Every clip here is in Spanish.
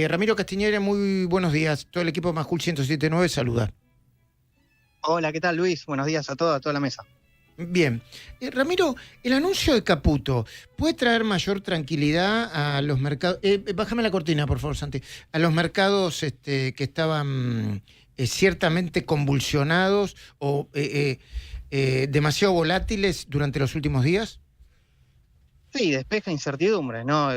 Ramiro Castiñeira, muy buenos días. Todo el equipo de Majul 107.9 saluda. Hola, ¿qué tal, Luis? Buenos días a toda la mesa. Bien. Ramiro, el anuncio de Caputo puede traer mayor tranquilidad a los mercados. Bájame la cortina, por favor, Santi. A los mercados que estaban ciertamente convulsionados o demasiado volátiles durante los últimos días. Sí, despeja incertidumbre, ¿no?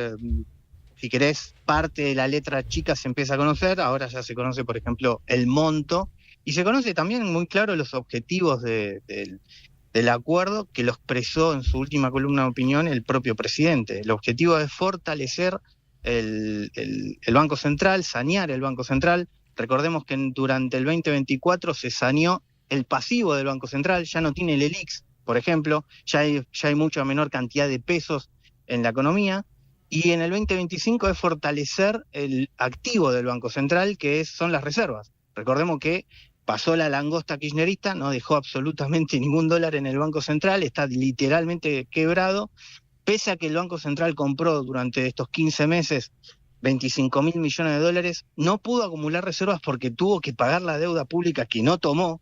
Si querés, parte de la letra chica se empieza a conocer, ahora ya se conoce, por ejemplo, el monto, y se conoce también muy claro los objetivos del acuerdo que lo expresó en su última columna de opinión el propio presidente. El objetivo es fortalecer el Banco Central, sanear el Banco Central. Recordemos que durante el 2024 se saneó el pasivo del Banco Central, ya no tiene el ELIX, por ejemplo, ya hay mucha menor cantidad de pesos en la economía. Y en el 2025 es fortalecer el activo del Banco Central, que son las reservas. Recordemos que pasó la langosta kirchnerista, no dejó absolutamente ningún dólar en el Banco Central, está literalmente quebrado, pese a que el Banco Central compró durante estos 15 meses 25.000 millones de dólares, no pudo acumular reservas porque tuvo que pagar la deuda pública que no tomó,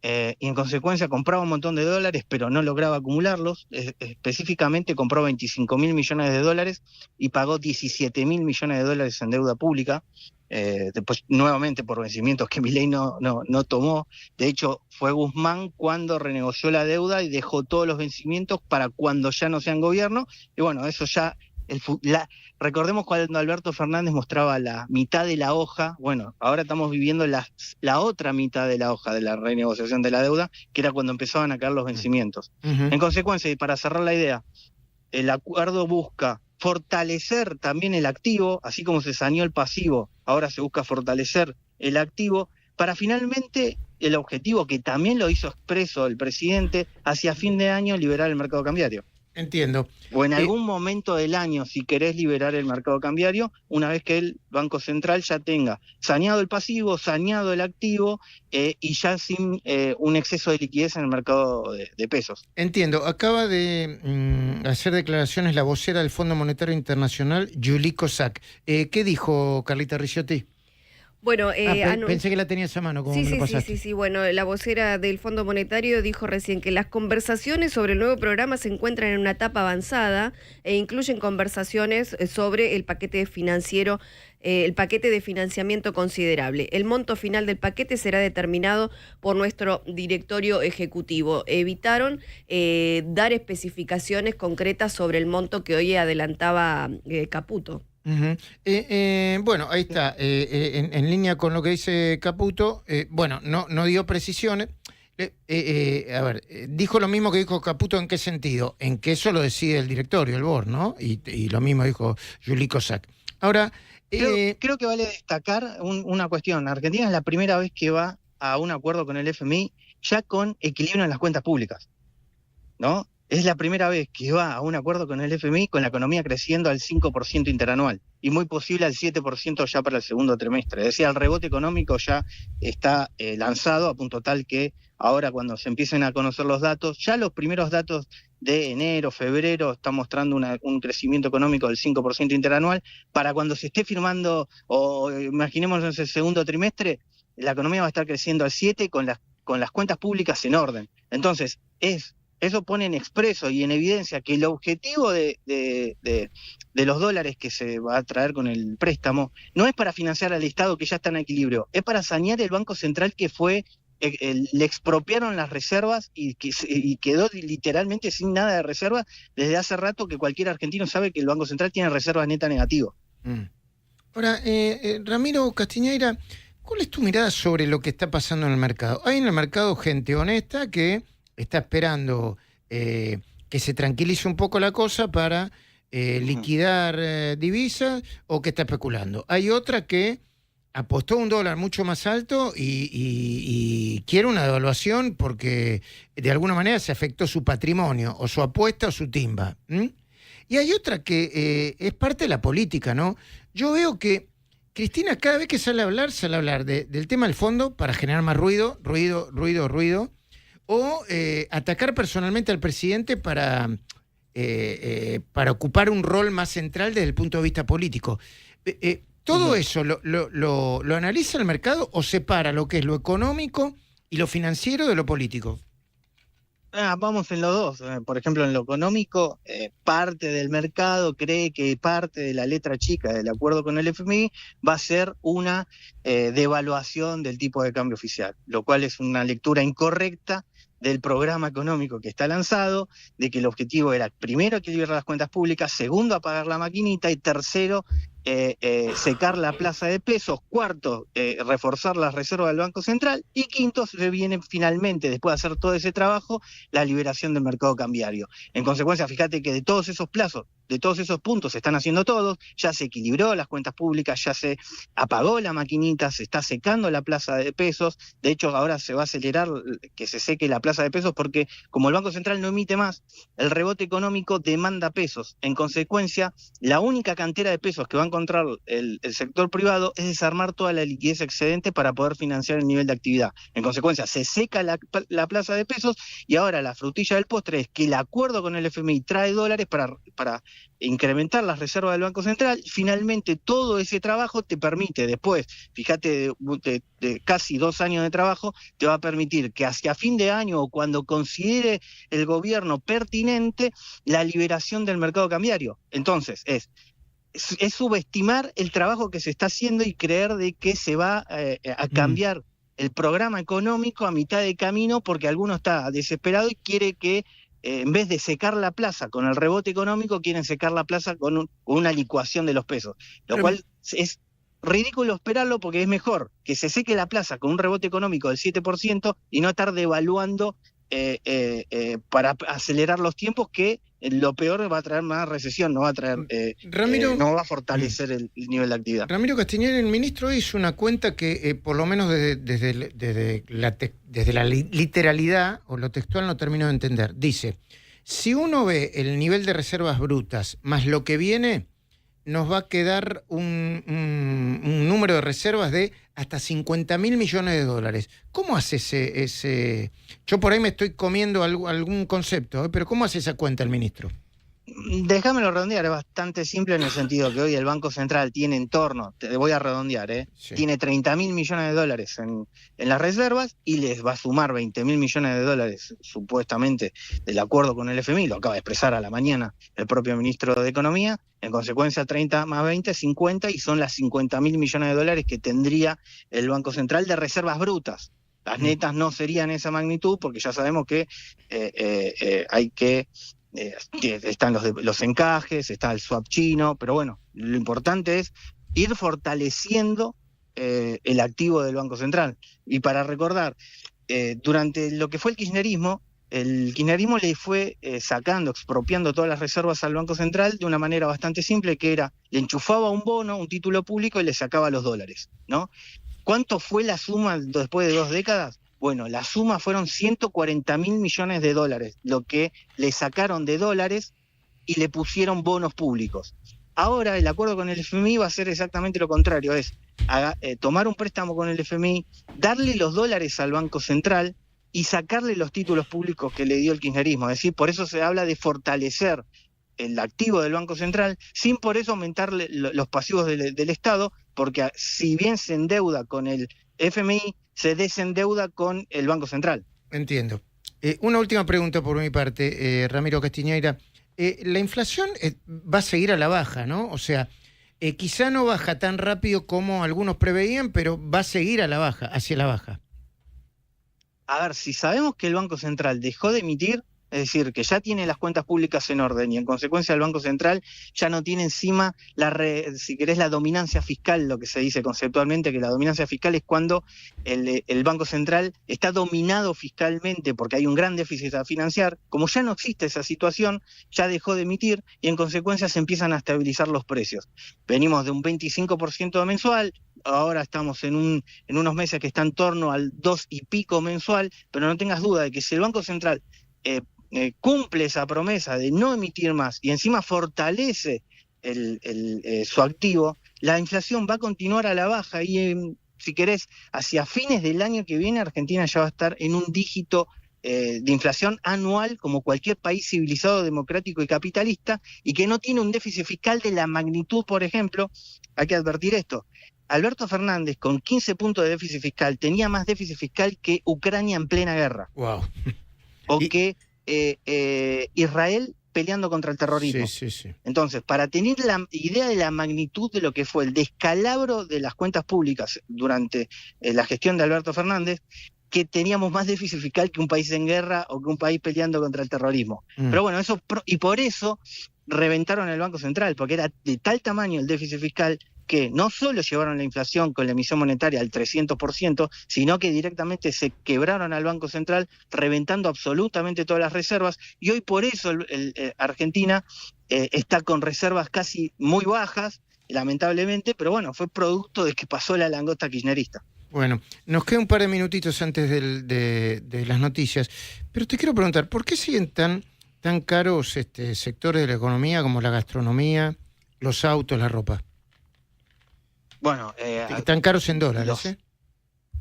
y en consecuencia compraba un montón de dólares, pero no lograba acumularlos. Específicamente compró 25.000 millones de dólares y pagó 17.000 millones de dólares en deuda pública, después nuevamente por vencimientos que Milei no tomó. De hecho, fue Guzmán cuando renegoció la deuda y dejó todos los vencimientos para cuando ya no sea en gobierno, y bueno, eso ya... Recordemos cuando Alberto Fernández mostraba la mitad de la hoja, bueno, ahora estamos viviendo la otra mitad de la hoja de la renegociación de la deuda, que era cuando empezaban a caer los vencimientos. En consecuencia, y para cerrar la idea, el acuerdo busca fortalecer también el activo, así como se saneó el pasivo, ahora se busca fortalecer el activo, para finalmente el objetivo, que también lo hizo expreso el presidente, hacia fin de año liberar el mercado cambiario. Entiendo. O en algún momento del año, si querés liberar el mercado cambiario, una vez que el Banco Central ya tenga saneado el pasivo, saneado el activo, y ya sin un exceso de liquidez en el mercado de pesos. Entiendo. Acaba de hacer declaraciones la vocera del Fondo Monetario Internacional, Julie Kozak. ¿Qué dijo Carlita Ricciotti? Bueno, pensé que la tenías a mano, como sí, me lo sí, pasaste. sí. Bueno, la vocera del Fondo Monetario dijo recién que las conversaciones sobre el nuevo programa se encuentran en una etapa avanzada e incluyen conversaciones sobre el paquete financiero, el paquete de financiamiento considerable. El monto final del paquete será determinado por nuestro directorio ejecutivo. Evitaron dar especificaciones concretas sobre el monto que hoy adelantaba Caputo. Bueno, ahí está, en línea con lo que dice Caputo. Bueno, no dio precisiones. A ver, dijo lo mismo que dijo Caputo. ¿En qué sentido? En que eso lo decide el directorio, el board, ¿no? Y lo mismo dijo Julie Kozak. Ahora, creo que vale destacar una cuestión. Argentina es la primera vez que va a un acuerdo con el FMI ya con equilibrio en las cuentas públicas, ¿no? Es la primera vez que va a un acuerdo con el FMI con la economía creciendo al 5% interanual y muy posible al 7% ya para el segundo trimestre. Es decir, el rebote económico ya está lanzado, a punto tal que ahora cuando se empiecen a conocer los datos, ya los primeros datos de enero, febrero, están mostrando un crecimiento económico del 5% interanual. Para cuando se esté firmando, o imaginémonos el segundo trimestre, la economía va a estar creciendo al 7% con las cuentas públicas en orden. Entonces, eso pone en expreso y en evidencia que el objetivo de los dólares que se va a traer con el préstamo no es para financiar al Estado, que ya está en equilibrio, es para sanear el Banco Central, que le expropiaron las reservas y quedó literalmente sin nada de reservas desde hace rato, que cualquier argentino sabe que el Banco Central tiene reservas netas negativas. Ahora, Ramiro Castiñeira, ¿cuál es tu mirada sobre lo que está pasando en el mercado? Hay en el mercado gente honesta que está esperando que se tranquilice un poco la cosa para liquidar divisas, o que está especulando. Hay otra que apostó un dólar mucho más alto y quiere una devaluación porque de alguna manera se afectó su patrimonio, o su apuesta, o su timba. Y hay otra que es parte de la política, ¿no? Yo veo que Cristina, cada vez que sale a hablar del tema del fondo para generar más ruido, o atacar personalmente al presidente para ocupar un rol más central desde el punto de vista político. ¿Todo eso lo analiza el mercado o separa lo que es lo económico y lo financiero de lo político? Vamos en los dos. Por ejemplo, en lo económico, parte del mercado cree que parte de la letra chica del acuerdo con el FMI va a ser una devaluación del tipo de cambio oficial, lo cual es una lectura incorrecta del programa económico que está lanzado, de que el objetivo era, primero, equilibrar las cuentas públicas, segundo, apagar la maquinita, y tercero, secar la plaza de pesos, cuarto, reforzar las reservas del Banco Central, y quinto, se viene finalmente, después de hacer todo ese trabajo, la liberación del mercado cambiario. En consecuencia, fíjate que de todos esos plazos, de todos esos puntos se están haciendo todos, ya se equilibró las cuentas públicas, ya se apagó la maquinita, se está secando la plaza de pesos. De hecho, ahora se va a acelerar que se seque la plaza de pesos porque como el Banco Central no emite más, el rebote económico demanda pesos. En consecuencia, la única cantera de pesos que va a encontrar el sector privado es desarmar toda la liquidez excedente para poder financiar el nivel de actividad. En consecuencia, se seca la plaza de pesos, y ahora la frutilla del postre es que el acuerdo con el FMI trae dólares para incrementar las reservas del Banco Central. Finalmente, todo ese trabajo te permite después, fíjate, de casi 2 años de trabajo, te va a permitir que hacia fin de año o cuando considere el gobierno pertinente la liberación del mercado cambiario. Entonces, es subestimar el trabajo que se está haciendo y creer de que se va a cambiar el programa económico a mitad de camino porque alguno está desesperado y quiere que en vez de secar la plaza con el rebote económico, quieren secar la plaza con una licuación de los pesos, lo cual es ridículo esperarlo porque es mejor que se seque la plaza con un rebote económico del 7% y no estar devaluando para acelerar los tiempos, que lo peor va a traer más recesión, no va a traer Ramiro, no va a fortalecer el nivel de actividad. Ramiro Castiñeira, el ministro, hizo una cuenta que por lo menos desde la literalidad o lo textual no termino de entender. Dice, si uno ve el nivel de reservas brutas más lo que viene, nos va a quedar un número de reservas de hasta 50.000 millones de dólares. ¿Cómo hace ese? Yo por ahí me estoy comiendo algún concepto, pero ¿cómo hace esa cuenta el ministro? Déjamelo redondear, es bastante simple en el sentido que hoy el Banco Central tiene en torno, te voy a redondear, Sí. tiene 30.000 millones de dólares en las reservas y les va a sumar 20.000 millones de dólares supuestamente del acuerdo con el FMI, lo acaba de expresar a la mañana el propio ministro de Economía. En consecuencia, 30 más 20, 50, y son las 50.000 millones de dólares que tendría el Banco Central de reservas brutas. Las netas no serían esa magnitud porque ya sabemos que hay que... están los encajes, está el swap chino, pero bueno, lo importante es ir fortaleciendo el activo del Banco Central. Y para recordar, durante lo que fue el kirchnerismo le fue sacando, expropiando todas las reservas al Banco Central de una manera bastante simple, que era, le enchufaba un bono, un título público, y le sacaba los dólares, ¿no? ¿Cuánto fue la suma después de 2 décadas? Bueno, la suma fueron 140.000 millones de dólares, lo que le sacaron de dólares y le pusieron bonos públicos. Ahora el acuerdo con el FMI va a ser exactamente lo contrario, es tomar un préstamo con el FMI, darle los dólares al Banco Central y sacarle los títulos públicos que le dio el kirchnerismo. Es decir, por eso se habla de fortalecer el activo del Banco Central, sin por eso aumentar los pasivos del Estado, porque si bien se endeuda con el FMI, se desendeuda con el Banco Central. Entiendo. Una última pregunta por mi parte, Ramiro Castiñeira. La inflación va a seguir a la baja, ¿no? O sea, quizá no baja tan rápido como algunos preveían, pero va a seguir a la baja, hacia la baja. A ver, si sabemos que el Banco Central dejó de emitir, es decir, que ya tiene las cuentas públicas en orden y en consecuencia el Banco Central ya no tiene encima, si querés, la dominancia fiscal, lo que se dice conceptualmente, que la dominancia fiscal es cuando el Banco Central está dominado fiscalmente porque hay un gran déficit a financiar. Como ya no existe esa situación, ya dejó de emitir y en consecuencia se empiezan a estabilizar los precios. Venimos de un 25% mensual, ahora estamos en unos meses que está en torno al 2 y pico mensual, pero no tengas duda de que si el Banco Central cumple esa promesa de no emitir más y encima fortalece su activo, la inflación va a continuar a la baja y si querés, hacia fines del año que viene Argentina ya va a estar en un dígito de inflación anual como cualquier país civilizado, democrático y capitalista, y que no tiene un déficit fiscal de la magnitud, por ejemplo, hay que advertir esto. Alberto Fernández, con 15 puntos de déficit fiscal, tenía más déficit fiscal que Ucrania en plena guerra. Wow. O que Israel peleando contra el terrorismo. Sí, sí, sí. Entonces, para tener la idea de la magnitud de lo que fue el descalabro de las cuentas públicas durante la gestión de Alberto Fernández, que teníamos más déficit fiscal que un país en guerra o que un país peleando contra el terrorismo. Pero bueno, y por eso reventaron el Banco Central, porque era de tal tamaño el déficit fiscal que no solo llevaron la inflación con la emisión monetaria al 300%, sino que directamente se quebraron al Banco Central, reventando absolutamente todas las reservas, y hoy por eso Argentina está con reservas casi muy bajas, lamentablemente, pero bueno, fue producto de que pasó la langosta kirchnerista. Bueno, nos queda un par de minutitos antes de las noticias, pero te quiero preguntar, ¿por qué siguen tan caros sectores de la economía como la gastronomía, los autos, la ropa? Bueno, tan caros en dólares,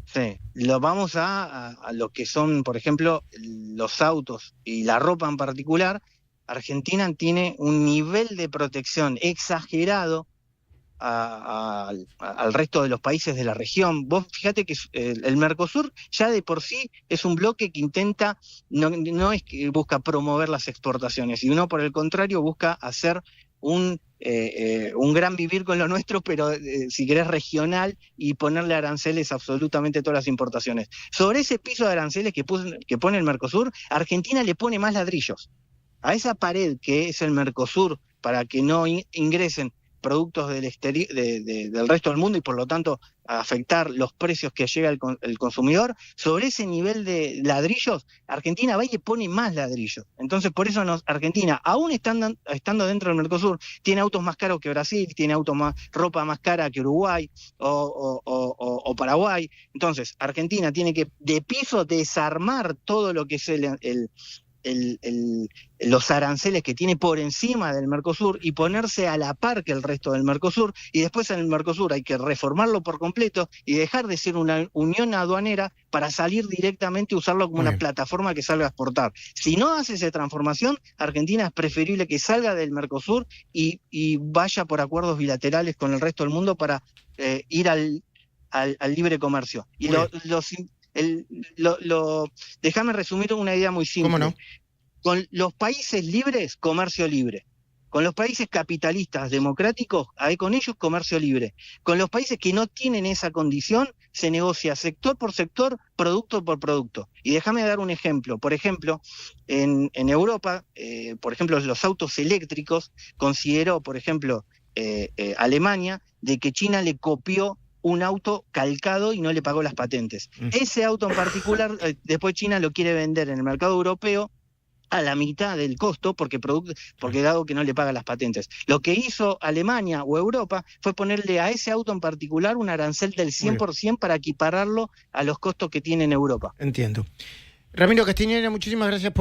Sí, vamos a lo que son, por ejemplo, los autos y la ropa en particular. Argentina tiene un nivel de protección exagerado al resto de los países de la región. Vos fíjate que el Mercosur ya de por sí es un bloque que intenta, no es que busca promover las exportaciones, sino por el contrario busca hacer un gran vivir con lo nuestro, pero si querés regional, y ponerle aranceles a absolutamente todas las importaciones. Sobre ese piso de aranceles que pone el Mercosur, Argentina le pone más ladrillos. A esa pared que es el Mercosur, para que no ingresen productos del exterior, del resto del mundo, y por lo tanto afectar los precios que llega el consumidor, sobre ese nivel de ladrillos, Argentina va y le pone más ladrillos. Entonces, por eso Argentina, aún estando dentro del Mercosur, tiene autos más caros que Brasil, tiene ropa más cara que Uruguay o Paraguay. Entonces, Argentina tiene que, de piso, desarmar todo lo que es los aranceles que tiene por encima del Mercosur y ponerse a la par que el resto del Mercosur, y después en el Mercosur hay que reformarlo por completo y dejar de ser una unión aduanera para salir directamente y usarlo como una plataforma que salga a exportar. Si no hace esa transformación, Argentina es preferible que salga del Mercosur y vaya por acuerdos bilaterales con el resto del mundo para ir al libre comercio. Y déjame resumir una idea muy simple. ¿Cómo no? Con los países libres, comercio libre. Con los países capitalistas, democráticos, con ellos comercio libre. Con los países que no tienen esa condición, se negocia sector por sector, producto por producto. Y déjame dar un ejemplo. Por ejemplo, en Europa, por ejemplo, los autos eléctricos, consideró, por ejemplo, Alemania, de que China le copió un auto calcado y no le pagó las patentes. Ese auto en particular, después China lo quiere vender en el mercado europeo a la mitad del costo, porque dado que no le paga las patentes. Lo que hizo Alemania o Europa fue ponerle a ese auto en particular un arancel del 100% para equipararlo a los costos que tiene en Europa. Entiendo. Ramiro Castiñeira, muchísimas gracias por